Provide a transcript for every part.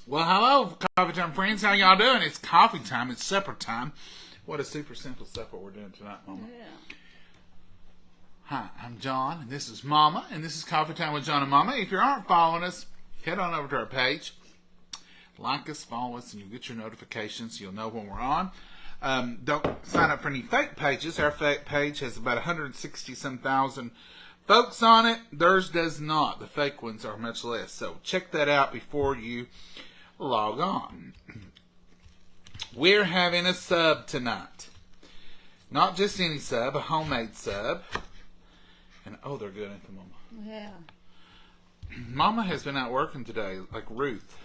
Well, hello, coffee time friends. How y'all doing? It's coffee time. It's supper time. What a super simple supper we're doing tonight, Mama. Yeah. Hi, I'm John, and this is Mama, and this is Coffee Time with John and Mama. If you aren't following us, head on over to our page. Like us, follow us, and you'll get your notifications. You'll know when we're on. Don't sign up for any fake pages. Our fake page has about 160-some thousand folks on it. Theirs does not. The fake ones are much less. So check that out before you log on. We're having a sub tonight. Not just any sub, a homemade sub. And oh, they're good, ain't they, Mama? Yeah. Mama has been out working today, like Ruth.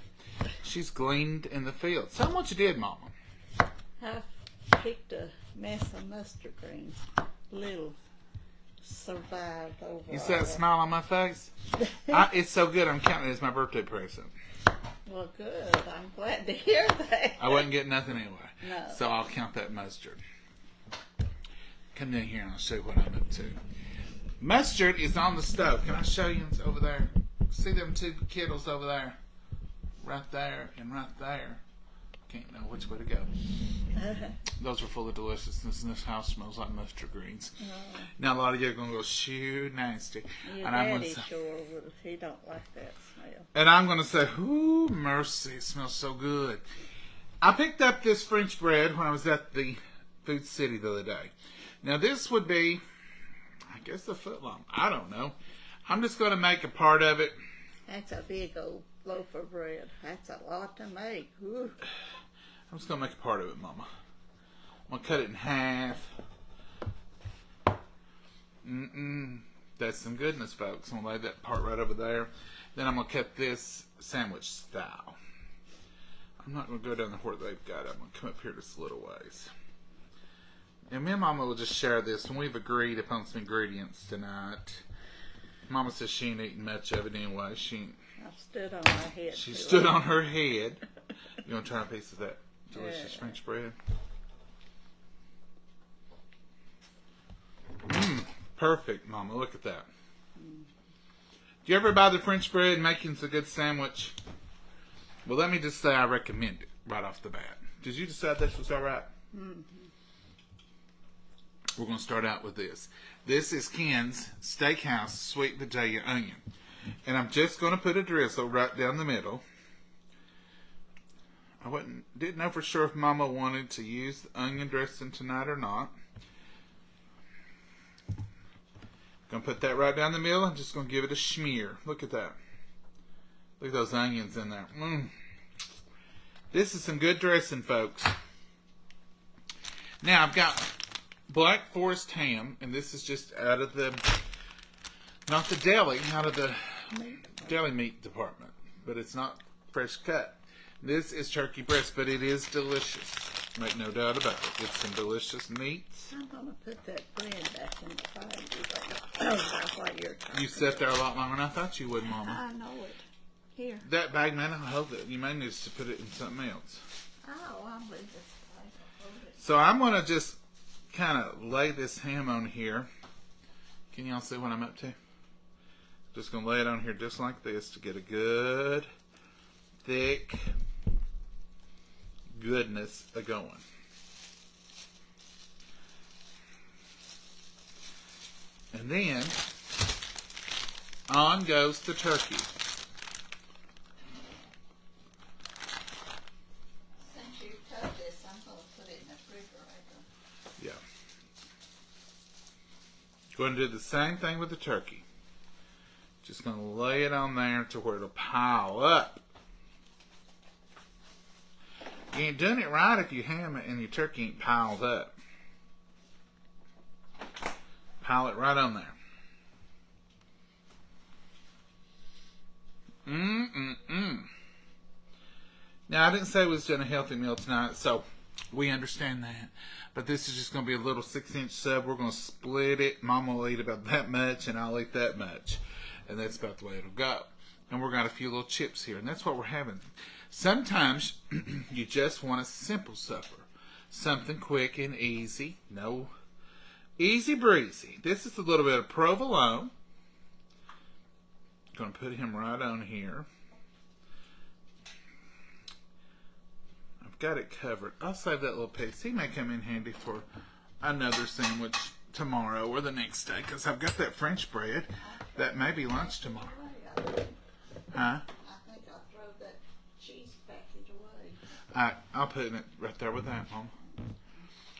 She's gleaned in the fields. Tell them what you did, Mama. I picked a mess of mustard greens. Little survived over. You see that smile on my face? It's so good, I'm counting it as my birthday present. Well, good. I'm glad to hear that. I wasn't getting nothing anyway. No. So I'll count that mustard. Come down here and I'll show you what I'm up to. Mustard is on the stove. Can I show you? It's over there. See them two kettles over there? Right there and right there. Can't know which way to go. Those are full of deliciousness, and this house smells like mustard greens. Now a lot of you are going to go, shoo, nasty. Your And I'm daddy going to say, sure would. He don't like that smell. and I'm going to say, ooh, mercy, it smells so good. I picked up this French bread when I was at the Food City the other day. Now this would be, I guess, a foot long. I don't know. I'm just going to make a part of it. That's a big old loaf of bread. That's a lot to make. Ooh. I'm just going to make a part of it, Mama. I'm going to cut it in half. That's some goodness, folks. I'm going to lay that part right over there. Then I'm going to cut this sandwich style. I'm not going to go down to where they've got it. I'm going to come up here just a little ways. And me and Mama will just share this. And we've agreed upon some ingredients tonight. Mama says she ain't eating much of it anyway. I've stood on my head. She stood on her head. You want to try a piece of that delicious French bread? Perfect, Mama. Look at that. Do you ever buy the French bread and making a good sandwich? Well, let me just say I recommend it right off the bat. Did you decide this was all right? Mm-hmm. We're going to start out with this. This is Ken's Steakhouse Sweet Potato Onion. And I'm just going to put a drizzle right down the middle. I didn't know for sure if Mama wanted to use the onion dressing tonight or not. Going to put that right down the middle. I'm just going to give it a smear. Look at that. Look at those onions in there. This is some good dressing, folks. Now, I've got Black Forest ham, and this is just out of the, not the deli, out of the deli meat department, but it's not fresh cut. This is turkey breast, but it is delicious. Make no doubt about it. It's some delicious meats. I'm going to put that bread back in the fire. While you're talking. You sat there a lot longer than I thought you would, Mama. I know it. Here. That bag, man, I hope that you may need to put it in something else. Oh, I'll leave it. So I'm going to just kind of lay this ham on here. Can y'all see what I'm up to? Just going to lay it on here just like this to get a good, thick goodness a-going. And then, on goes the turkey. Since you cut this, I'm going to put it in the refrigerator. Yeah. Going to do the same thing with the turkey. Just going to lay it on there to where it'll pile up. You ain't doing it right if your ham and your turkey ain't piled up. Pile it right on there. Now, I didn't say we was doing a healthy meal tonight, so we understand that. But this is just going to be a little 6-inch sub. We're going to split it. Mama will eat about that much, and I'll eat that much. And that's about the way it'll go. And we're got a few little chips here, and that's what we're having. Sometimes you just want a simple supper. Something quick and easy. No, easy breezy. This is a little bit of provolone. Going to put him right on here. got it covered. I'll save that little piece. He may come in handy for another sandwich tomorrow or the next day, because I've got that French bread that may be lunch tomorrow. Huh? I think I'll throw that cheese package away. I'll put it right there with that, Mom.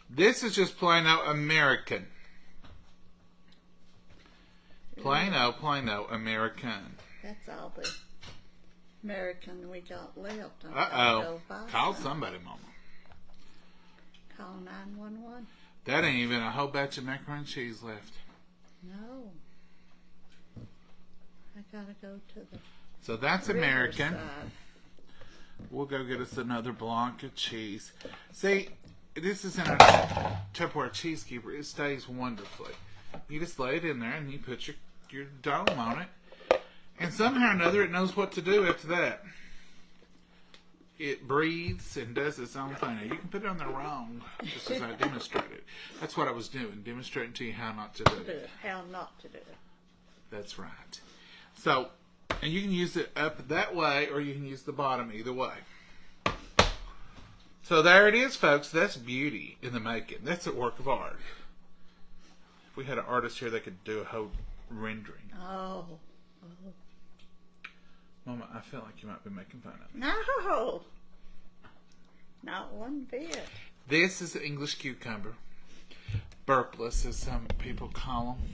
This is just plain old American. Plain old American. That's all the American we got left. Uh-oh. Call somebody, Mama. Call 911. That ain't even a whole batch of macaroni and cheese left. No. I gotta go to the So that's American. Riverside. We'll go get us another block of cheese. See, this is in a Tupperware cheese keeper. It stays wonderfully. You just lay it in there and you put your dome on it. And somehow or another it knows what to do after that. It breathes and does its own thing. Now, you can put it on there wrong, just as I demonstrated. That's what I was doing, demonstrating to you how not to do it. How not to do it. That's right. So, and you can use it up that way, or you can use the bottom, either way. So there it is, folks. That's beauty in the making. That's a work of art. If we had an artist here, they could do a whole rendering. Oh. Mama, I feel like you might be making fun of me. No. Not one bit. This is the English cucumber. Burpless, as some people call them.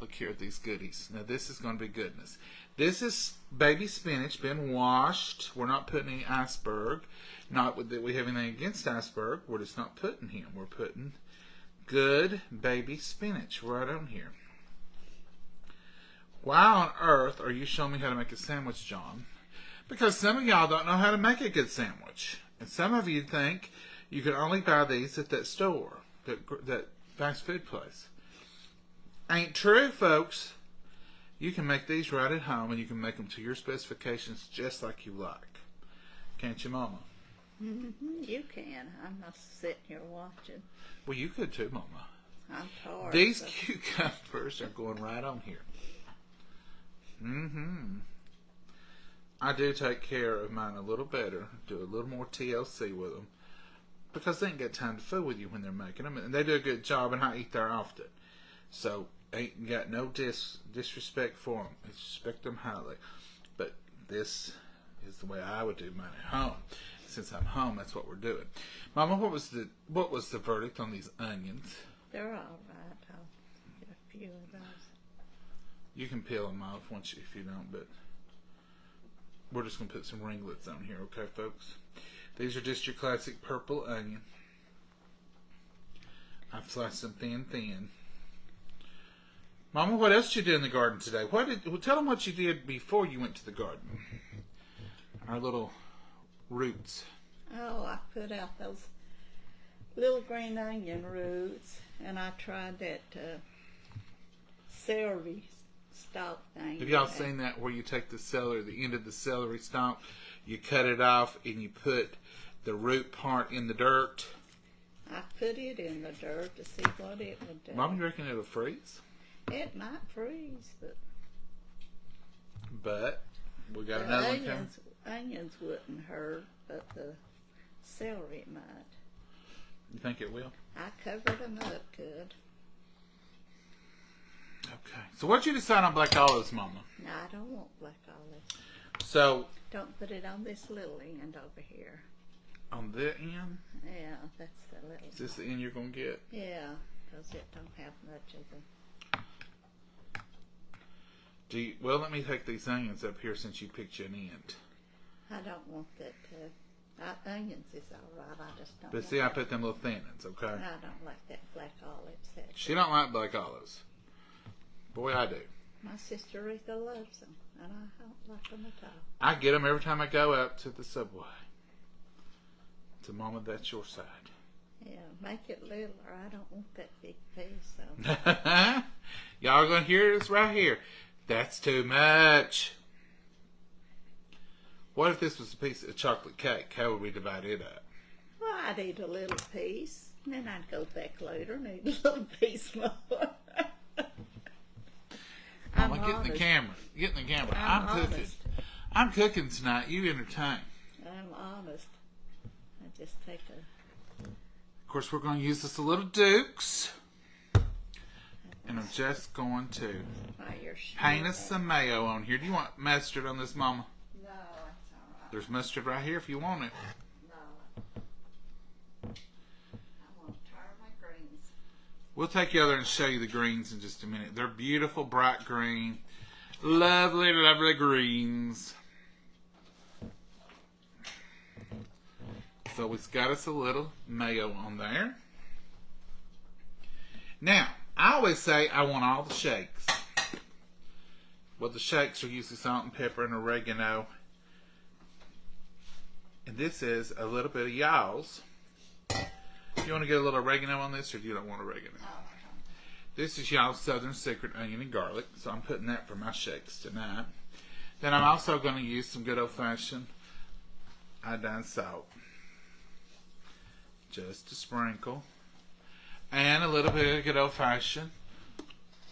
Look here at these goodies. Now this is going to be goodness. This is baby spinach, been washed. We're not putting any iceberg. Not that we have anything against iceberg. We're just not putting him. We're putting good baby spinach right on here. Why on earth are you showing me how to make a sandwich, John? Because some of y'all don't know how to make a good sandwich. And some of you think you can only buy these at that store, that fast food place. Ain't true, folks. You can make these right at home, and you can make them to your specifications just like you like. Can't you, Mama? Mm-hmm, you can. I'm not sitting here watching. Well, you could too, Mama. I'm tired. These cucumbers are going right on here. Mm-hmm. I do take care of mine a little better, do a little more TLC with them, because they ain't got time to fool with you when they're making them, and they do a good job, and I eat there often. So, ain't got no disrespect for them. I respect them highly. But this is the way I would do mine at home. Since I'm home, that's what we're doing. Mama, what was the verdict on these onions? They're all right. I'll get a few of those. You can peel them off if you don't, but we're just going to put some ringlets on here, okay, folks? These are just your classic purple onion. I've sliced them thin. Mama, what else did you do in the garden today? Tell them what you did before you went to the garden. Our little roots. Oh, I put out those little green onion roots, and I tried that celery stalk thing. Have y'all seen that where you take the end of the celery stalk, you cut it off, and you put the root part in the dirt? I put it in the dirt to see what it would do. Mama, you reckon it'll freeze? It might freeze, But we got the another one coming. onions wouldn't hurt, but the celery might. You think it will? I covered them up good. Okay. So what'd you decide on black olives, Mama? No, I don't want black olives. So Don't put it on this little end over here. on the end, Yeah, that's the little. is this the end you're gonna get? Yeah, because it don't have much of the. Well, let me take these onions up here since you picked you an end. I don't want that. Onions is all right. I just don't. But see, I put them little thin ones, okay? I don't like that black olives. She don't like black olives. Boy, I do. My sister Rita loves them, and I don't like them at all. I get them every time I go out to the Subway. So, Mama, that's your side. Yeah, make it littler. I don't want that big piece. So. Y'all gonna hear this right here. That's too much. What if this was a piece of chocolate cake? How would we divide it up? Well, I'd eat a little piece, and then I'd go back later and eat a little piece more. Mama, get in the camera. Get in the camera. I'm cooking. honest. I'm cooking tonight. You entertain. I'm honest. just take a... Of course, we're going to use this a little Dukes. And I'm just going to paint us some mayo on here. Do you want mustard on this, Mama? No, that's all right. There's mustard right here if you want it. No. I want to turn my greens. We'll take you over there and show you the greens in just a minute. They're beautiful, bright green. Lovely, lovely greens. So we've got us a little mayo on there. Now, I always say I want all the shakes. Well, the shakes are usually salt and pepper and oregano. And this is a little bit of y'all's. You want to get a little oregano on this, or do you don't want oregano? This is y'all's Southern Secret onion and garlic, so I'm putting that for my shakes tonight. Then I'm also going to use some good old-fashioned iodine salt. Just a sprinkle. And a little bit of good old-fashioned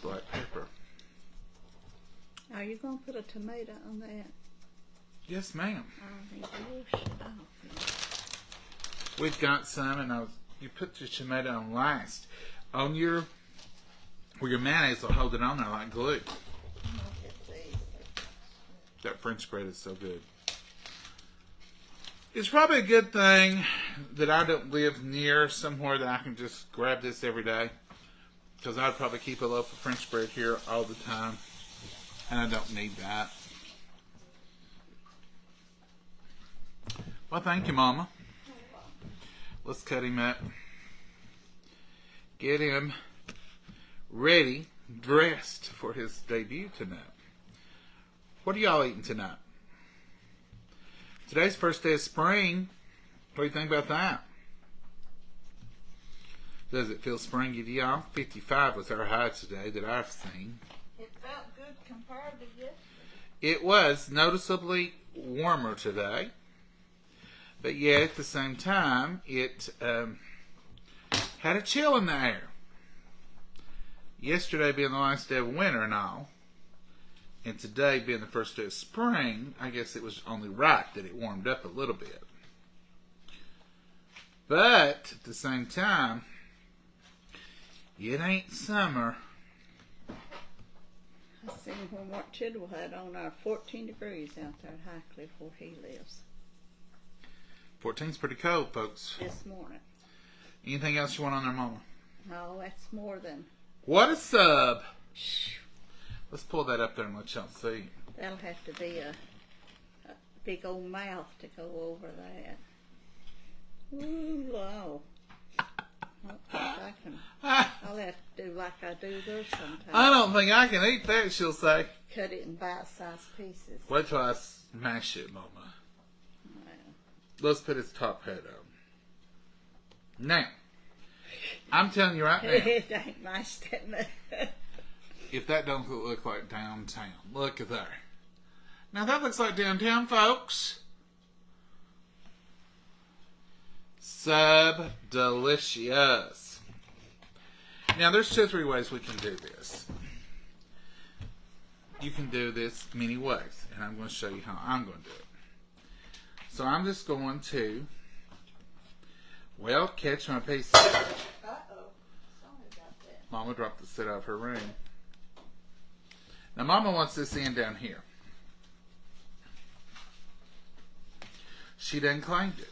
black pepper. Are you going to put a tomato on that? Yes, ma'am. I think you should. We've got some, and you put your tomato on last. On your, where your mayonnaise will hold it on there like glue. That French bread is so good. It's probably a good thing that I don't live near somewhere that I can just grab this every day. Because I'd probably keep a loaf of French bread here all the time. And I don't need that. Well, thank you, Mama. Let's cut him up. Get him ready, dressed for his debut tonight. What are y'all eating tonight? Today's first day of spring. What do you think about that? Does it feel springy to y'all? 55 was our high today that I've seen. It felt good compared to yesterday. It was noticeably warmer today. But yet, at the same time, it had a chill in the air. Yesterday being the last day of winter and all, and today being the first day of spring, I guess it was only right that it warmed up a little bit. But, at the same time, it ain't summer. I seen when Mark Chidwell had on our 14 degrees out there at Highcliffe where he lives 14's pretty cold, folks. this morning. Anything else you want on there, Mama? No, that's more than... What a sub! Let's pull that up there and let y'all see. That'll have to be a big old mouth to go over that. Ooh, wow. I don't think I can. I'll have to do like I do theirs sometimes. I don't think I can eat that, she'll say. Cut it in bite-sized pieces. Wait till I smash it, Mama. Well, Let's put his top hat on. Now, I'm telling you right now, it ain't nice, doesn't it? if that don't look like downtown, look at there. Now that looks like downtown, folks. Sub-delicious. Now there's 2 or 3 ways we can do this. You can do this many ways, and I'm going to show you how I'm going to do it. So I'm just going to, well, catch my pieces. Uh-oh. Sorry about that. Mama dropped the set out of her room. Now Mama wants this end down here. She done claimed it.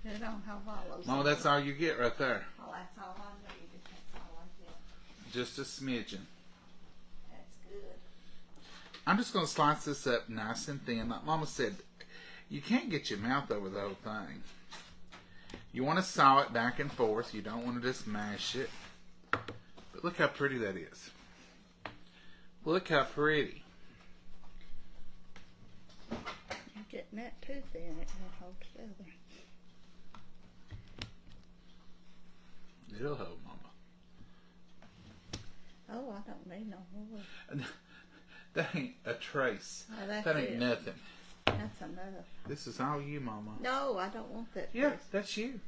They don't have all those. Mama, that's all you get right there. Oh, that's all I needed. That's all I get. Just a smidgen. That's good. I'm just going to slice this up nice and thin. Like Mama said, you can't get your mouth over the whole thing. You want to saw it back and forth. You don't want to just mash it. But look how pretty that is. Look how pretty. I'm getting that tooth in it and hold together. It'll hold, Mama. Oh, I don't need no more. That ain't a trace. Oh, that's That ain't it. nothing. That's enough. This is all you, Mama. No, I don't want that. Yeah, tooth. that's you.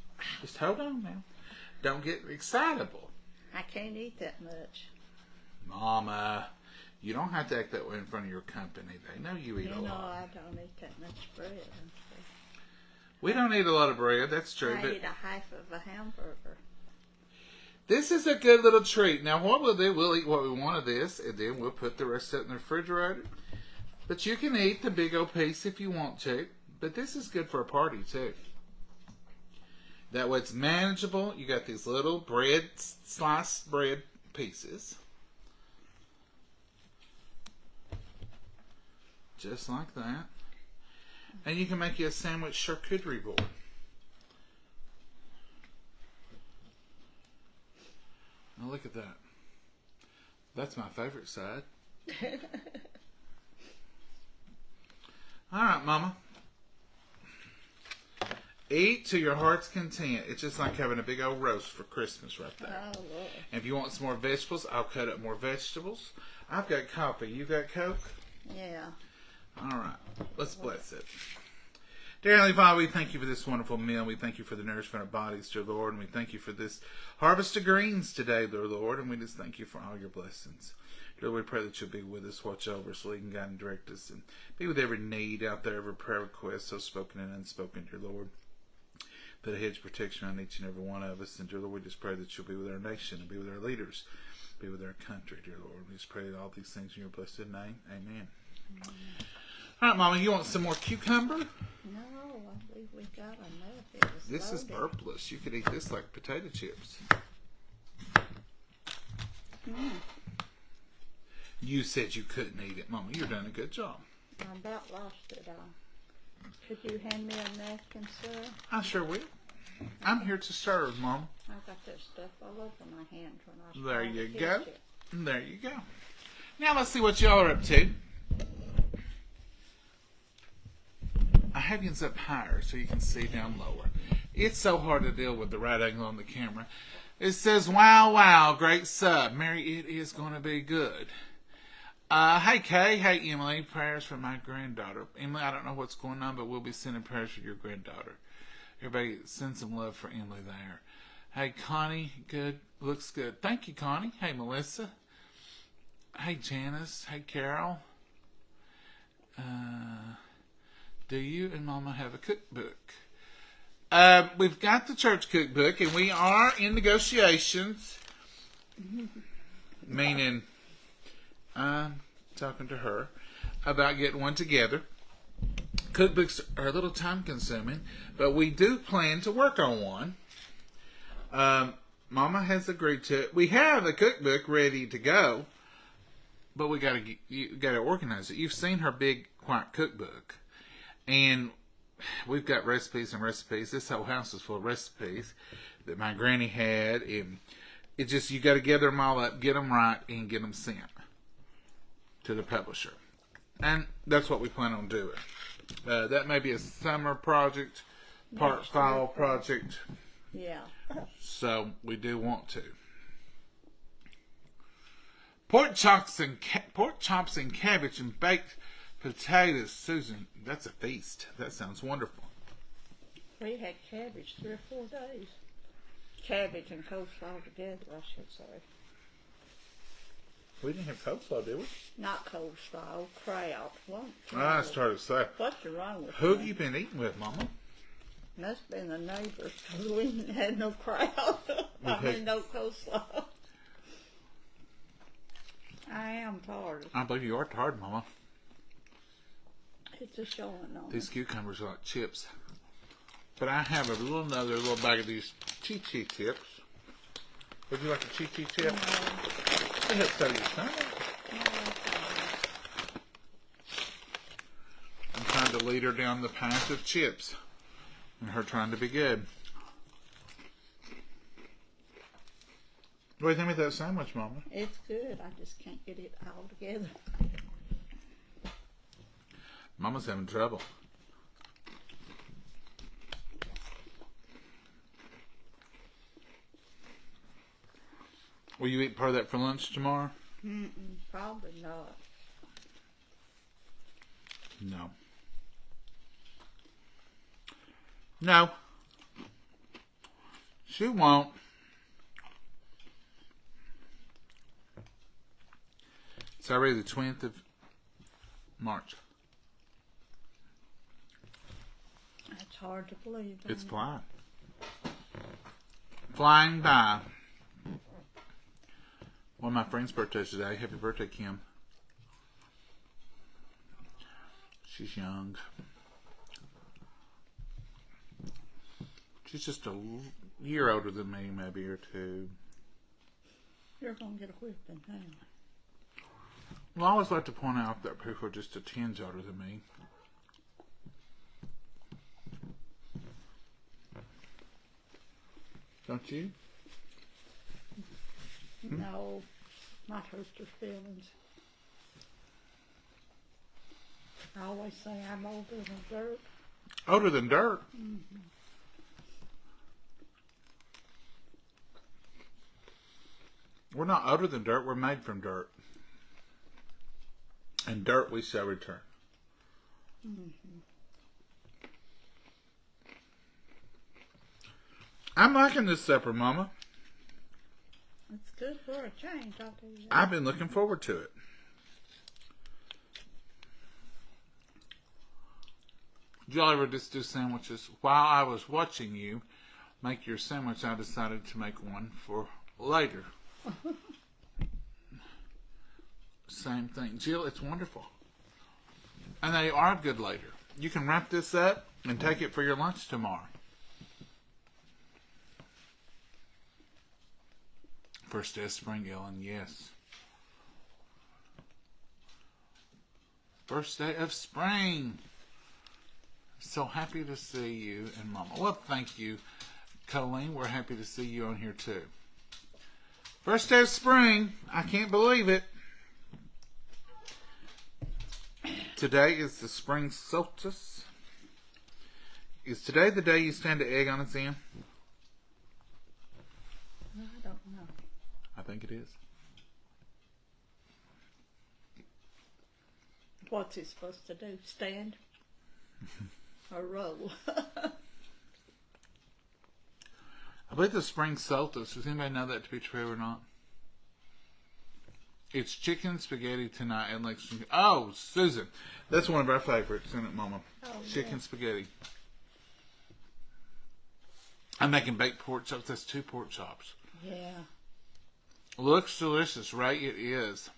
Just hold on now. Don't get excitable. I can't eat that much. Mama, you don't have to act that way in front of your company. They know you eat a You know, lot. I don't eat that much bread. We don't eat a lot of bread, that's true. I But eat a half of a hamburger. this is a good little treat. Now, what we'll do, we'll eat what we want of this, and then we'll put the rest of it in the refrigerator. But you can eat the big old piece if you want to. But this is good for a party, too. That way it's manageable. You got these little bread, sliced bread pieces. Just like that. And you can make you a sandwich charcuterie board. Now look at that. That's my favorite side. All right, Mama. Eat to your heart's content. It's just like having a big old roast for Christmas right there. Oh, Lord. And if you want some more vegetables, I'll cut up more vegetables. I've got coffee. You got Coke? Yeah. All right. Let's bless it. Dear Heavenly Father, we thank you for this wonderful meal. We thank you for the nourishment of our bodies, dear Lord. And we thank you for this harvest of greens today, dear Lord. And we just thank you for all your blessings. Dear Lord, we pray that you'll be with us, watch over us, lead and guide and direct us. And be with every need out there, every prayer request, so spoken and unspoken, dear Lord. Put a hedge of protection on each and every one of us. And dear Lord, we just pray that you'll be with our nation and be with our leaders, be with our country, dear Lord. We just pray all these things in your blessed name. Amen. All right, Mama, you want some more cucumber? No, I believe we got enough. It was This is loaded. burpless. You could eat this like potato chips. You said you couldn't eat it, Mama. You're doing a good job. I about lost it all. Could you hand me a napkin, sir? I sure will. I'm here to serve, Mama. I got that stuff all over my hands when I was There trying you to go. catch it. There you go. Now let's see what y'all are up to. I have you up higher so you can see down lower. It's so hard to deal with the right angle on the camera. It says, wow, wow, great sub. Mary, it is going to be good. Hey, Kay. Hey, Emily. Prayers for my granddaughter. Emily, I don't know what's going on, but we'll be sending prayers for your granddaughter. Everybody send some love for Emily there. Hey, Connie. Good. Looks good. Thank you, Connie. Hey, Melissa. Hey, Janice. Hey, Carol. Do you and Mama have a cookbook? We've got the church cookbook, and we are in negotiations. Meaning, I'm talking to her about getting one together. Cookbooks are a little time consuming, but we do plan to work on one. Mama has agreed to it. We have a cookbook ready to go, but we gotta organize it. You've seen her big white cookbook, and we've got recipes and recipes. This whole house is full of recipes that my granny had, and it just, you got to gather them all up, get them right, and get them sent to the publisher. And that's what we plan on doing. That may be a summer project, part fall project. Yeah. So we do want to. Pork chops and cabbage and baked potatoes. Susan, that's a feast. That sounds wonderful. We had cabbage 3 or 4 days. Cabbage and coleslaw together, I should say. We didn't have coleslaw, did we? Not coleslaw, kraut. I started to say. What's wrong with Who me? have you been eating with, Mama? Must have been the neighbors, because we didn't have no kraut. No coleslaw. I am tired. I believe you are tired, Mama. It's a showing on. These cucumbers are like chips. But I have another little bag of these chi-chi chips. Would you like a chi-chi chip? It helps out your stomach. I'm trying to lead her down the path of chips. And her trying to be good. What do you think of that sandwich, Mama? It's good. I just can't get it all together. Mama's having trouble. Will you eat part of that for lunch tomorrow? Probably not. No. No. She won't. It's already the 20th of March. It's hard to believe. It's Isn't it? flying. Flying by. One of my friend's birthdays today. Happy birthday, Kim. She's young. She's just a year older than me, maybe, or two. You're going to get a whipping now. Well, I always like to point out that people are just a tinge older than me. Don't you? No, might hurt your feelings. I always say I'm older than dirt. Older than dirt? Mm-hmm. We're not older than dirt. We're made from dirt. And dirt we shall return. Mm-hmm. I'm liking this supper, Mama. It's good for a change, I'll tell you that. I've been looking forward to it. Did y'all ever just do sandwiches? While I was watching you make your sandwich, I decided to make one for later. Same thing. Jill, it's wonderful. And they are good later. You can wrap this up and take it for your lunch tomorrow. First day of spring, Ellen, yes. First day of spring. So happy to see you and Mama. Well, thank you, Colleen. We're happy to see you on here too. First day of spring. I can't believe it. Today is the spring solstice. Is today the day you stand the egg on its end? I don't know. I think it is. What's he supposed to do? Stand? Or roll? I believe the spring solstice. Does anybody know that to be true or not? It's chicken spaghetti tonight at Lexington. Oh, Susan. That's one of our favorites, isn't it, Mama? Oh, Chicken yeah. spaghetti. I'm making baked pork chops. That's 2 pork chops. Yeah. Looks delicious, right? It is.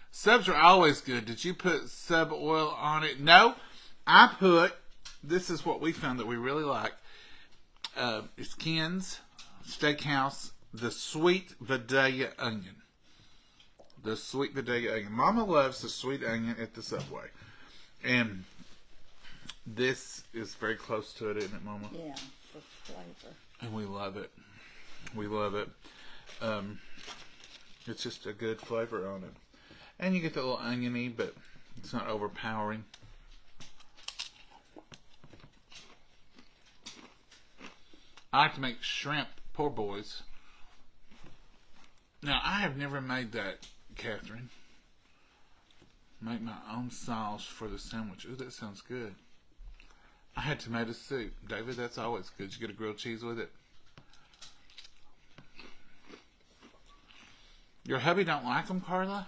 Subs are always good. Did you put sub oil on it? No. I put, this is what we found that we really like. It's Ken's Steakhouse, the sweet Vidalia onion. The sweet Vidalia onion. Mama loves the sweet onion at the Subway. And this is very close to it, isn't it, Mama? Yeah, for flavor. And we love it. We love it. It's just a good flavor on it. And you get the little oniony, but it's not overpowering. I like to make shrimp po' boys. Now, I have never made that, Catherine. Make my own sauce for the sandwich. Ooh, that sounds good. I had tomato soup. David, that's always good. You get a grilled cheese with it. Your hubby don't like them, Carla?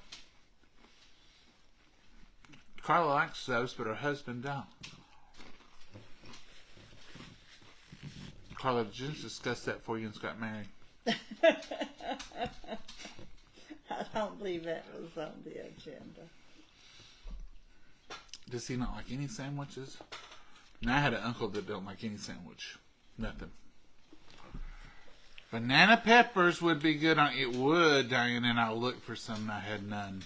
Carla likes those, but her husband don't. Carla, did you discuss that before you and Scott married? I don't believe that was on the agenda. Does he not like any sandwiches? Now, I had an uncle that don't like any sandwich. Nothing. Banana peppers would be good on it. Would, Diane, and I looked for some and I had none.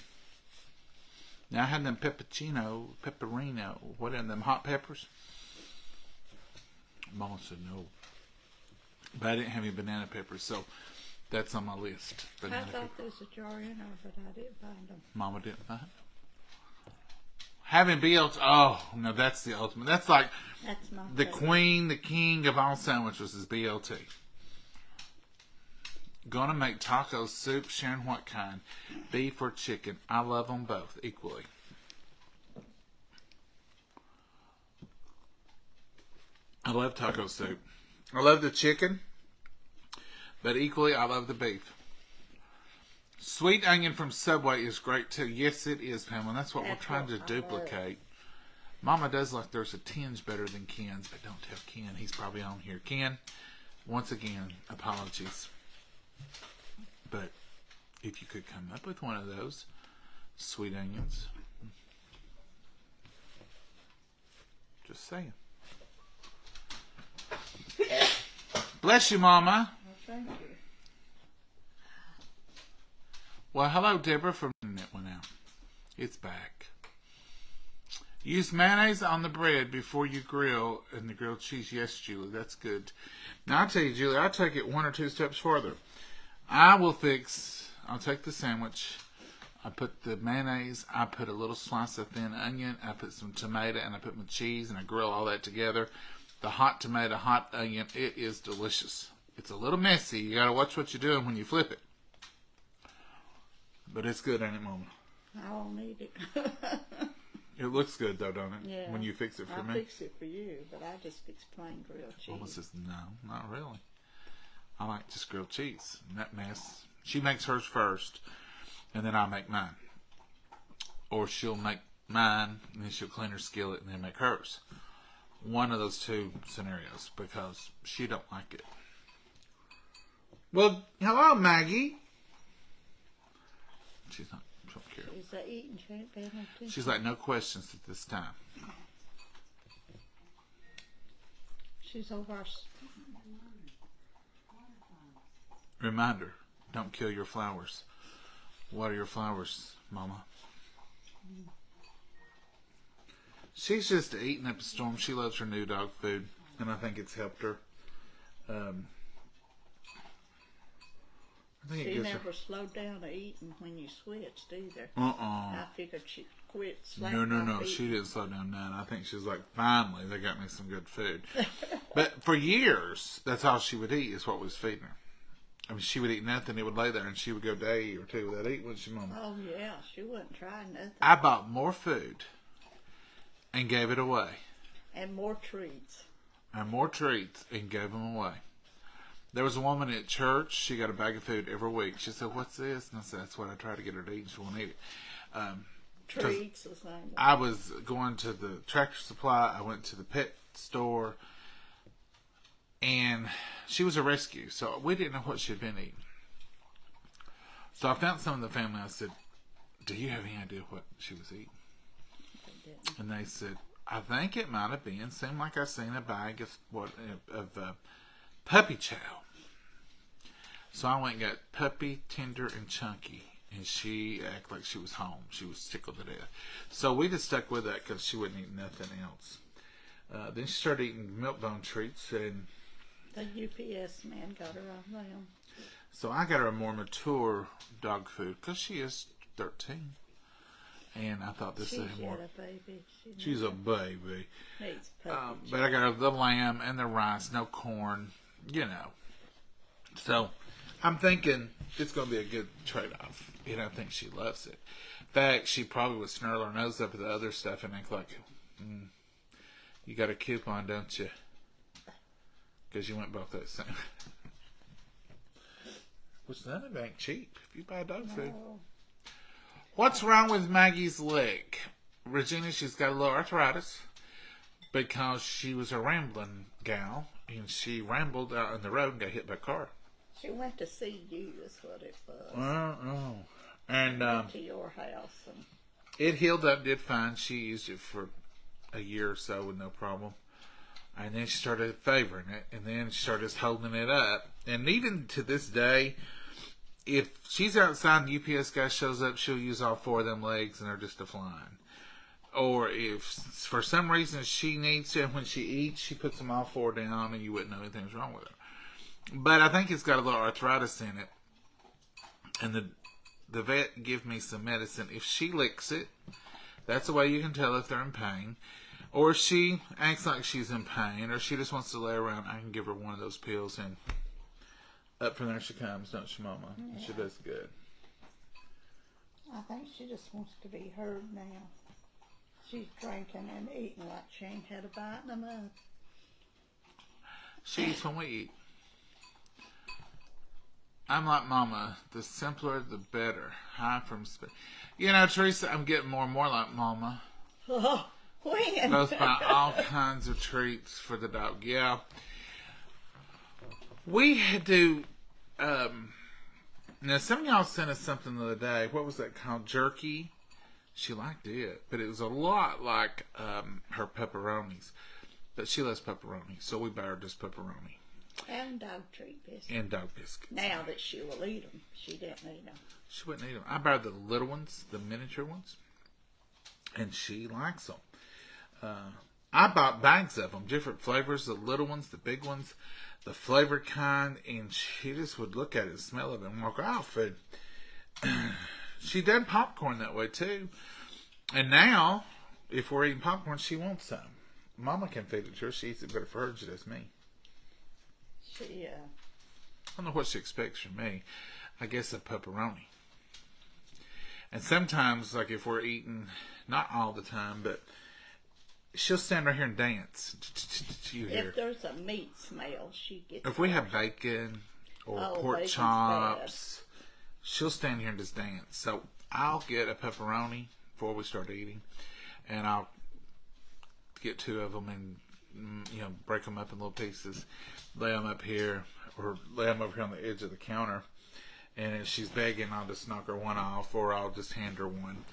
Now, I had them pepperino, what are them, hot peppers? Mama said no. But I didn't have any banana peppers, so that's on my list. Banana I thought peppers. there was a jar in there, but I didn't find them. Mama didn't find them. Having BLT, oh, no, that's the ultimate. That's like That's not the favorite. queen, the king of all sandwiches is BLT. Gonna make taco soup. Sharon, what kind? Beef or chicken? I love them both equally. I love taco soup. I love the chicken, but equally I love the beef. Sweet onion from Subway is great too. Yes, it is, Pamela. That's what we're That's trying to what I duplicate. Mama does like there's a tinge better than Ken's, but don't tell Ken. He's probably on here. Ken, once again, apologies. But if you could come up with one of those sweet onions, just saying. Bless you, Mama. Well, thank you. Well, hello, Deborah from that went out. It's back. Use mayonnaise on the bread before you grill and the grilled cheese. Yes, Julie, that's good. Now, I'll tell you, Julie, I'll take it 1 or 2 steps further. I'll take the sandwich. I put the mayonnaise. I put a little slice of thin onion. I put some tomato, and I put my cheese, and I grill all that together. The hot tomato, hot onion, it is delicious. It's a little messy. You got to watch what you're doing when you flip it. But it's good, ain't it, Mama? I won't eat it. It looks good, though, don't it? Yeah. When you fix it for me. I'll fix it for you, but I just fix plain grilled cheese. Mama says, no, not really. I like just grilled cheese. And that mess. She makes hers first, and then I make mine. Or she'll make mine, and then she'll clean her skillet, and then make hers. One of those 2 scenarios, because she don't like it. Well, hello, Maggie. She's not. She don't care. Is that eating too? She's like, no questions at this time. She's over. Reminder, don't kill your flowers. What are your flowers, Mama? She's just eating up a storm. She loves her new dog food, and I think it's helped her. I think She it gives never slowed down to eating when you switched either. her... I figured she quit No. eating. She didn't slow down none. I think she's like, finally, they got me some good food. But for years, that's all she would eat is what was feeding her. I mean, she would eat nothing. It would lay there, and she would go a day or 2 without eating, wouldn't she, Mama? Oh, yeah. She wouldn't try nothing. I bought more food and gave it away. And more treats. And more treats and gave them away. There was a woman at church. She got a bag of food every week. She said, "What's this?" And I said, "That's what I try to get her to eat. She won't eat it." Treats the same. I was going to the Tractor Supply. I went to the pet store. And she was a rescue. So we didn't know what she had been eating. So I found some of the family. I said, "Do you have any idea what she was eating?" And they said, "I think it might have been. Seemed like I seen a bag of puppy chow." So I went and got puppy, tender, and chunky. And she acted like she was home. She was tickled to death. So we just stuck with that because she wouldn't eat nothing else. Then she started eating milk bone treats. And the UPS man got her on them. so I got her a more mature dog food because she is 13. And I thought this is more. A baby. She's a baby. Needs puppy But I got her the lamb and the rice, no corn, So I'm thinking it's going to be a good trade-off. And I think she loves it. In fact, she probably would snarl her nose up at the other stuff and act like, you got a coupon, don't you? Because you went bought that same. Which none of it ain't cheap if you buy dog food. What's wrong with Maggie's leg? Regina, she's got a little arthritis because she was a rambling gal and she rambled out on the road and got hit by a car. She went to see you, is what it was. And went to your house. And it healed up, did fine. She used it for a year or so with no problem. And then she started favoring it, and then she started just holding it up. And even to this day, if she's outside and the UPS guy shows up, she'll use all 4 of them legs and they're just a-flying. Or if for some reason she needs to, and when she eats, she puts them all 4 down and you wouldn't know anything's wrong with her. But I think it's got a little arthritis in it. And the vet gave me some medicine. If she licks it, that's the way you can tell if they're in pain. Or if she acts like she's in pain, or she just wants to lay around, I can give her one of those pills, and up from there she comes, don't she, Mama? Yeah. She does good. I think she just wants to be heard now. She's drinking and eating like she ain't had a bite in a month. She eats when we eat. I'm like Mama. The simpler, the better. High from space. Teresa, I'm getting more and more like Mama. When? Goes by all kinds of treats for the dog. Yeah. We do, now some of y'all sent us something the other day. What was that called? Jerky? She liked it, but it was a lot like her pepperonis. But she loves pepperoni, so we buy her just pepperoni. And dog treat biscuits. And dog biscuits. Now that she will eat them. She didn't eat them. She wouldn't eat them. I buy her the little ones, the miniature ones, and she likes them. I bought bags of them, different flavors, the little ones, the big ones, the flavored kind, and she just would look at it and smell it and walk off. And she done popcorn that way too. And now, if we're eating popcorn, she wants some. Mama can feed it to her. She eats it better for her than does me. She, I don't know what she expects from me. I guess a pepperoni. And sometimes, like if we're eating, not all the time, but she'll stand right here and dance. You hear? if there's a meat smell, she gets. If we have bacon or pork bacon's chops, she'll stand here and just dance. So I'll get a pepperoni before we start eating, and I'll get two of them and break them up in little pieces, lay them up here, or lay them over here on the edge of the counter. And if she's begging, I'll just knock her one off, or I'll just hand her one.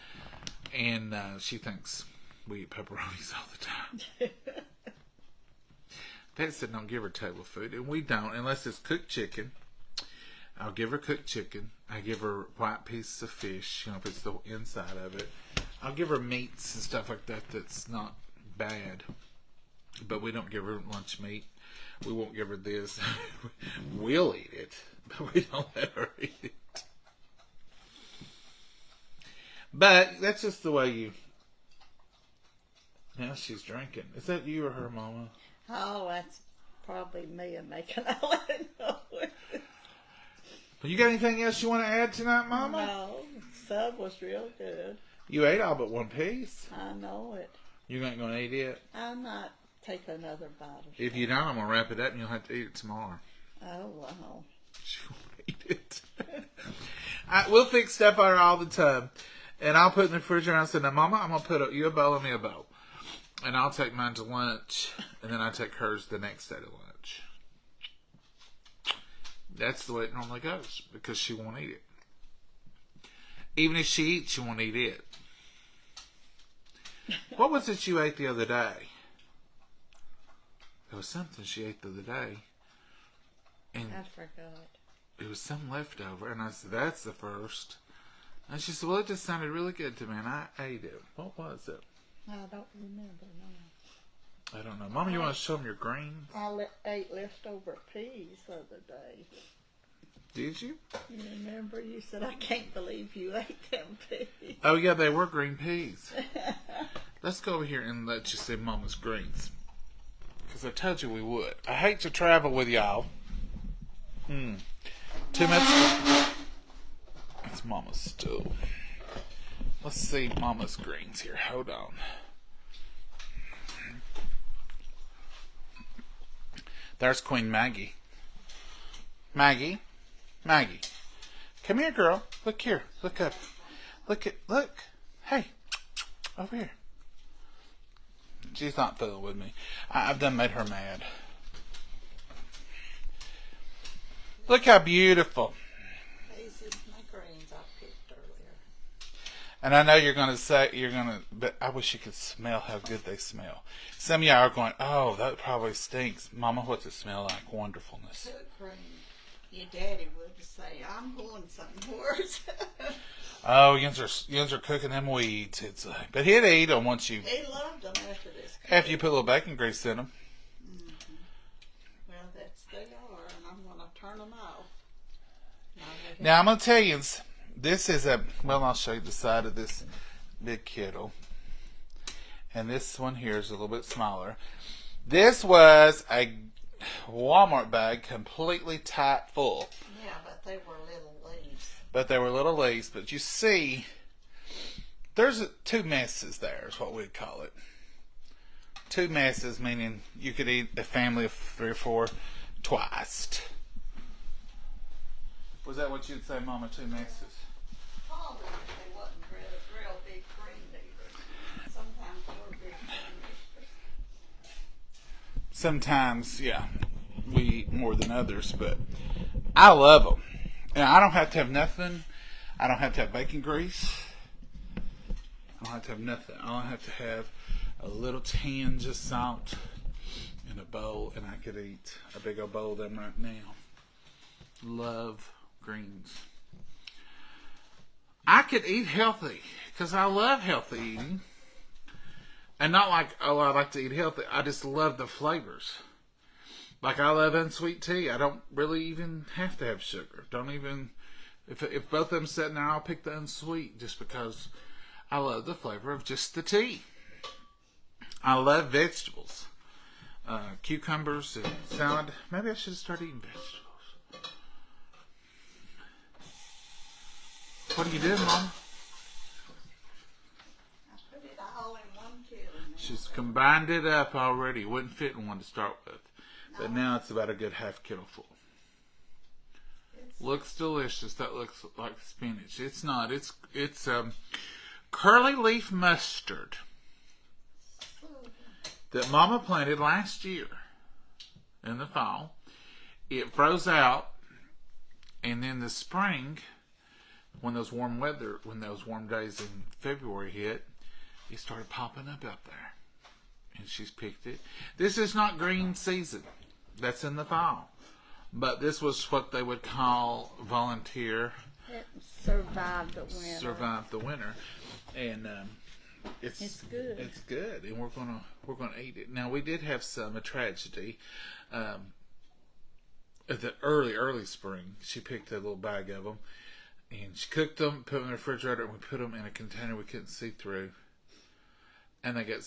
And she thinks we eat pepperonis all the time. Pat said don't give her table food, and we don't unless it's cooked chicken. I'll give her cooked chicken. I give her white pieces of fish, if it's the inside of it. I'll give her meats and stuff like that that's not bad. But we don't give her lunch meat. We won't give her this. We'll eat it, but we don't let her eat it. But that's just the way you... Now she's drinking. Is that you or her, Mama? Oh, that's probably me making all that noise. You got anything else you want to add tonight, Mama? No, sub was real good. You ate all but one piece. I know it. You ain't going to eat it? I'll not take another bite. If you don't, I'm going to wrap it up and you'll have to eat it tomorrow. Oh, wow. She won't eat it. We'll fix stuff on her all the time. And I'll put it in the refrigerator and I'll say, now, Mama, I'm going to put you a bowl and me a bowl. And I'll take mine to lunch. And then I take hers the next day to lunch. That's the way it normally goes. Because she won't eat it. Even if she eats, she won't eat it. What was it you ate the other day? There was something she ate the other day. And I forgot. it was some leftover. And I said, that's the first. And she said, well, it just sounded really good to me. And I ate it. What was it? I don't remember now. I don't know. Mama, you want to show them your greens? I ate leftover peas the other day. Did you? You remember? You said, I can't believe you ate them peas. Oh, yeah, they were green peas. Let's go over here and let you see Mama's greens. Because I told you we would. I hate to travel with y'all. Too much. That's Mama's stool. Let's see Mama's greens here. Hold on. There's Queen Maggie. Maggie. Come here, girl. Look here. Look up. Look. Hey. Over here. She's not fooling with me. I've done made her mad. Look how beautiful. These is my greens I picked earlier. And I know but I wish you could smell how good they smell. Some of y'all are going, oh, that probably stinks. Mama, what's it smell like? Wonderfulness. Good cream. Your daddy would say, I'm going something worse. Oh, yins are cooking them weeds, he'd say. But he'd eat them once you... He loved them after this. After you put a little bacon grease in them. Mm-hmm. Well, they are, and I'm going to turn them off. Now, I'm going to tell you, this is I'll show you the side of this big kettle. And this one here is a little bit smaller. This was a Walmart bag completely tight full. Yeah, but they were little leaves. But you see, there's two messes there is what we'd call it. Two messes, meaning you could eat a family of 3 or 4 twice. Was that what you'd say, Mama? 2 messes? Probably if they wasn't real big green either. Sometimes they were big. sometimes, yeah, we eat more than others, but I love them. And I don't have to have nothing. I don't have to have bacon grease. I don't have to have nothing. All I have to have a little tinge of salt in a bowl, and I could eat a big old bowl of them right now. Love greens. I could eat healthy because I love healthy eating. And not like, oh, I like to eat healthy. I just love the flavors. Like, I love unsweet tea. I don't really even have to have sugar. Don't even, if both of them sitting there, I'll pick the unsweet just because I love the flavor of just the tea. I love vegetables. Cucumbers and salad. Maybe I should start eating vegetables. What are you doing, Mom? I put it all in one kettle now. She's combined it up already. It wouldn't fit in one to start with. But now it's about a good half kettle full. Looks delicious. That looks like spinach. It's not. It's curly leaf mustard that Mama planted last year in the fall. It froze out, and then the spring, when those warm days in February hit, it started popping up out there. And she's picked it. This is not green season. That's in the fall. But this was what they would call volunteer. It survived the winter. Survived the winter. And it's good. It's good. And we're gonna eat it. Now we did have a tragedy. At the early spring, she picked a little bag of them. And she cooked them, put them in the refrigerator, and we put them in a container we couldn't see through. And they got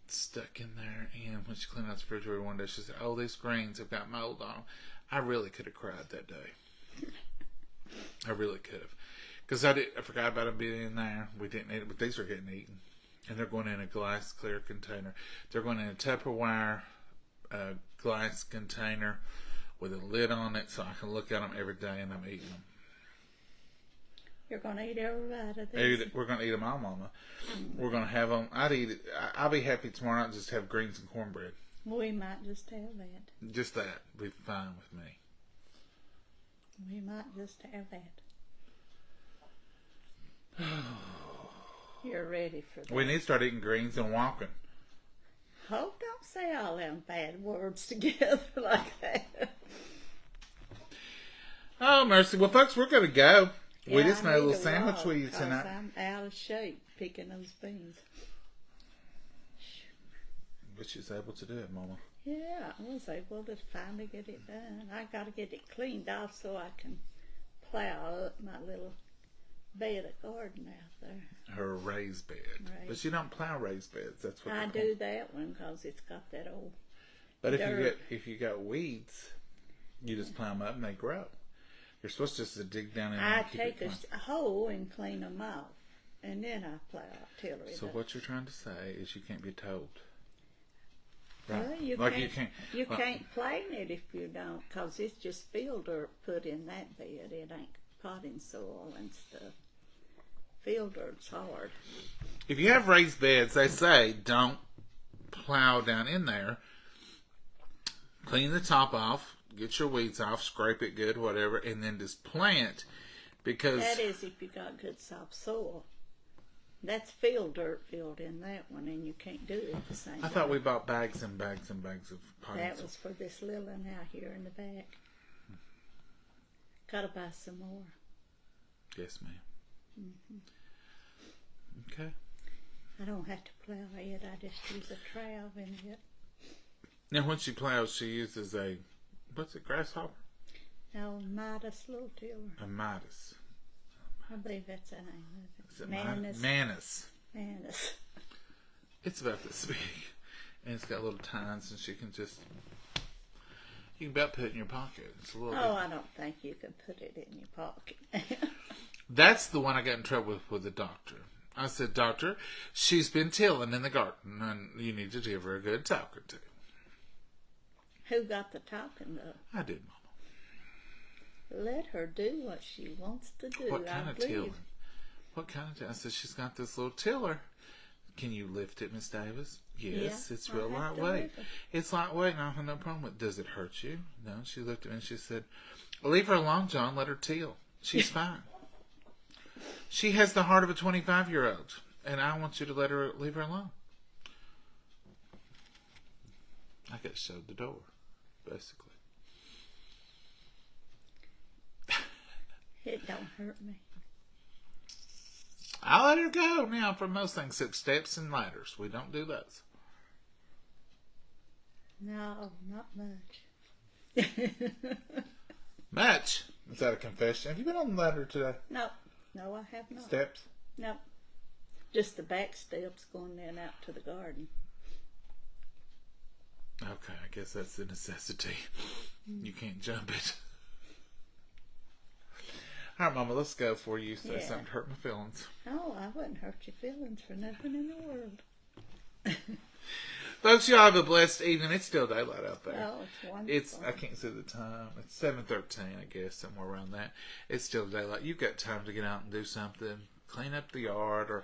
stuck in there. And when she cleaned out the refrigerator one day, she said, "Oh, these greens have got mold on them." I really could have cried that day. I really could have. Because I forgot about them being in there. We didn't eat it, but these are getting eaten. And they're going in a glass clear container. They're going in a Tupperware glass container with a lid on it so I can look at them every day, and I'm eating them. You're going to eat every bite of this. We're going to eat them all, Mama. We're going to have them. I'd eat it. I'll be happy tomorrow night just have greens and cornbread. We might just have that. Just that. Be fine with me. We might just have that. You're ready for that. We need to start eating greens and walking. Oh, don't say all them bad words together like that. Oh, mercy. Well, folks, we're going to go. Yeah, We just made a little to sandwich walk, with you tonight. 'cause I'm out of shape picking those beans. But she's able to do it, Mama. Yeah, I was able to finally get it done. I got to get it cleaned off so I can plow up my little bed of garden out there. Her raised bed. Right. But you don't plow raised beds. That's what I they're do called. that one because it's got that old But dirt. if you got weeds, you just plow them up and they grow. You're supposed just to dig down in there I and keep take it a hole and clean them off, and then I plow artillery. So what you're trying to say is you can't be told. Right? Well, you like can't, you well, can't plane it if you don't, because it's just field dirt put in that bed. It ain't potting soil and stuff. Field dirt's hard. If you have raised beds, they say don't plow down in there. Clean the top off, get your weeds off, scrape it good, whatever, and then just plant. Because That is if you got good soft soil. That's field dirt filled in that one, and you can't do it the same I thought we bought bags and bags and bags of potting That soil. was for this little one out here in the back. Gotta buy some more. Yes, ma'am. Okay. I don't have to plow it. I just use a trowel in it. Now, when she plows, she uses what's it, grasshopper? No, Midas little tiller. A Midas. I believe that's the name of Is it. it Manus. Manus. Manus. It's about this big. And it's got little tines, and she can just... You can about put it in your pocket. It's a little Oh, bit. I don't think you can put it in your pocket. That's the one I got in trouble with the doctor. I said, "Doctor, she's been tilling in the garden, and you need to give her a good talking to." Who got the talking though? I did, Mama. Let her do what she wants to do. What kind of believe. tilling? What kind of tilling? I said, she's got this little tiller. Can you lift it, Miss Davis? Yes, Yeah, it's I real have to lightweight. lift it. It's lightweight, and I have no problem with it. Does it hurt you? No. She looked at me and she said, leave her alone, John. Let her till. She's fine. She has the heart of a 25-year-old, and I want you to leave her alone. I got showed the door, basically. It don't hurt me. I'll let her go now for most things except steps and ladders. We don't do those. No, not much. Much? Is that a confession? Have you been on the ladder today? No, I have not. Steps? No, just the back steps going in out to the garden. Okay, I guess that's the necessity. You can't jump it. All right, Mama, let's go before you say something to hurt my feelings. Oh, I wouldn't hurt your feelings for nothing in the world. Folks, y'all have a blessed evening. It's still daylight out there. Oh, it's wonderful. I can't see the time. It's 7:13, I guess, somewhere around that. It's still daylight. You've got time to get out and do something. Clean up the yard or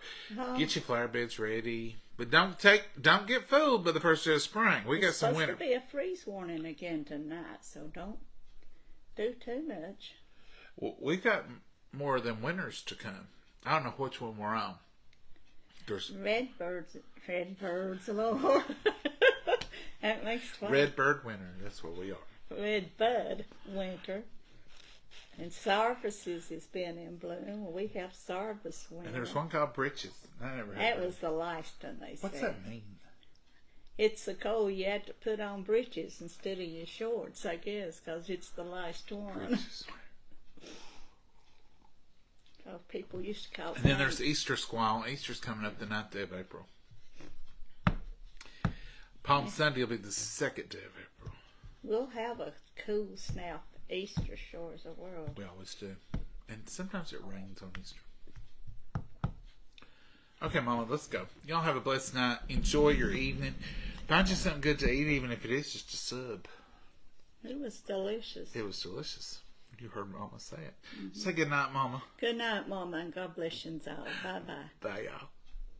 get your flower beds ready. But don't get fooled by the first day of spring. We got some winter. It's supposed to be a freeze warning again tonight, so don't do too much. Well, we got more than winters to come. I don't know which one we're on. There's Redbirds, Lord. That makes twice. Redbird winter. That's what we are. Redbud winter. And Sarvices has been in bloom. Well, we have Sarvis winter. And there's one called Britches. I never heard That of was the last one they said. What's that mean? It's so cold you had to put on breeches instead of your shorts, I guess, because it's the last one. Britches. Oh, people used to call it. And then there's Easter squall. Easter's coming up the 9th day of April. Palm Sunday will be the 2nd day of April. We'll have a cool snap Easter sure as the world. We always do. And sometimes it rains on Easter. Okay, Mama, let's go. Y'all have a blessed night. Enjoy your evening. Find you something good to eat, even if it is just a sub. It was delicious. It was delicious. You heard Mama say it. Say good night, Mama. Good night, Mama, and God bless you all. Bye-bye. Bye, y'all.